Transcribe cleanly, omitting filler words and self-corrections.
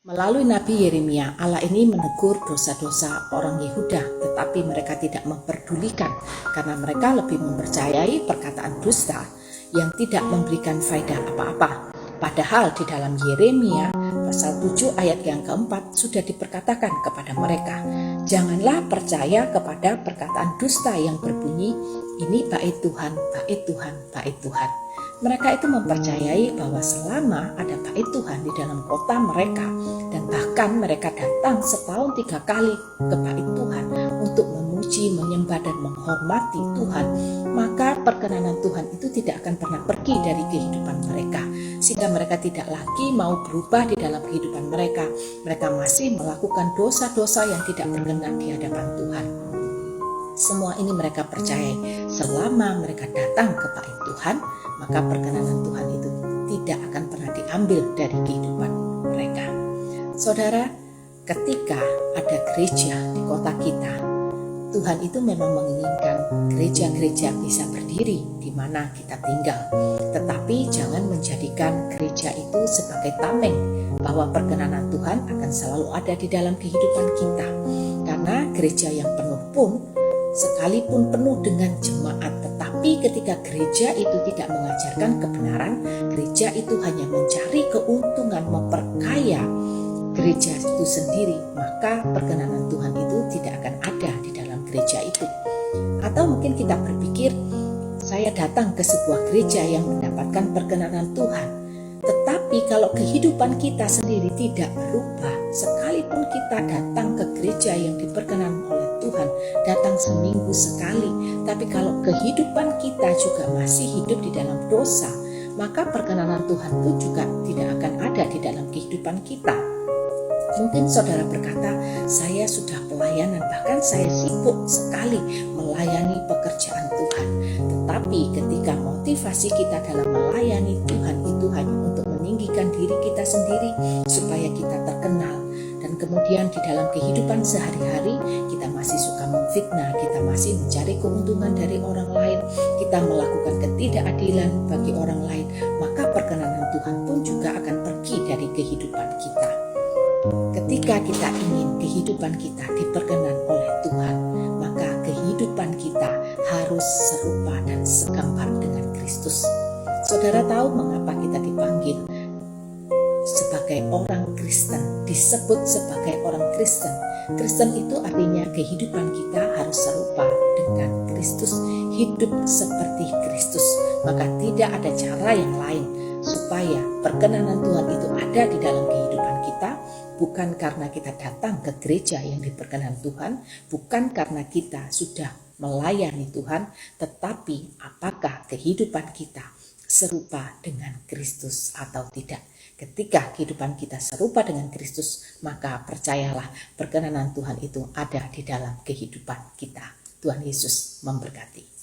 Melalui Nabi Yeremia, Allah ini menegur dosa-dosa orang Yehuda, tetapi mereka tidak memperdulikan karena mereka lebih mempercayai perkataan dusta yang tidak memberikan faedah apa-apa. Padahal di dalam Yeremia pasal 7 ayat yang keempat sudah diperkatakan kepada mereka, janganlah percaya kepada perkataan dusta yang berbunyi, ini bait Tuhan, bait Tuhan, bait Tuhan. Mereka itu mempercayai bahwa selama ada bait Tuhan di dalam kota mereka, dan bahkan mereka datang setahun 3 kali ke bait Tuhan untuk memuji, menyembah, dan menghormati Tuhan, maka perkenanan Tuhan itu tidak akan pernah pergi dari kehidupan mereka, sehingga mereka tidak lagi mau berubah di dalam kehidupan mereka. Mereka masih melakukan dosa-dosa yang tidak berkenan di hadapan Tuhan. Semua ini mereka percayai, selama mereka datang ke bait Tuhan, maka perkenanan Tuhan itu tidak akan pernah diambil dari kehidupan mereka. Saudara, ketika ada gereja di kota kita, Tuhan itu memang menginginkan gereja-gereja bisa berdiri di mana kita tinggal. Tetapi jangan menjadikan gereja itu sebagai tameng bahwa perkenanan Tuhan akan selalu ada di dalam kehidupan kita. Karena gereja yang penuh pun, sekalipun penuh dengan jemaat, tetapi ketika gereja itu tidak mengajarkan kebenaran, gereja itu hanya mencari keuntungan, memperkaya gereja itu sendiri, maka perkenanan Tuhan itu tidak akan ada di dalam gereja itu. Atau mungkin kita berpikir, saya datang ke sebuah gereja yang mendapatkan perkenanan Tuhan, tetapi kalau kehidupan kita sendiri tidak berubah, sekalipun kita datang ke gereja yang diperkenan oleh Tuhan, datang seminggu sekali, tapi kalau kehidupan kita juga masih hidup di dalam dosa, maka perkenanan Tuhan itu juga tidak akan ada di dalam kehidupan kita. Mungkin saudara berkata, saya sudah pelayanan, bahkan saya sibuk sekali melayani pekerjaan Tuhan. Tetapi ketika motivasi kita dalam melayani Tuhan itu hanya untuk meninggikan diri kita sendiri supaya kita terkenal, dan kemudian di dalam kehidupan sehari-hari kita masih suka memfitnah, kita masih mencari keuntungan dari orang lain, kita melakukan ketidakadilan bagi orang lain, maka perkenanan Tuhan pun juga akan pergi dari kehidupan kita. Ketika kita ingin kehidupan kita diperkenan oleh Tuhan, maka kehidupan kita harus serupa dan segambar dengan Kristus. Saudara tahu mengapa kita dipanggil sebagai orang Kristen, disebut sebagai orang Kristen? Kristen itu artinya kehidupan kita harus serupa dengan Kristus, hidup seperti Kristus. Maka tidak ada cara yang lain supaya perkenanan Tuhan itu ada di dalam kehidupan kita, bukan karena kita datang ke gereja yang diperkenan Tuhan, bukan karena kita sudah melayani Tuhan, tetapi apakah kehidupan kita serupa dengan Kristus atau tidak. Ketika kehidupan kita serupa dengan Kristus, maka percayalah perkenanan Tuhan itu ada di dalam kehidupan kita. Tuhan Yesus memberkati.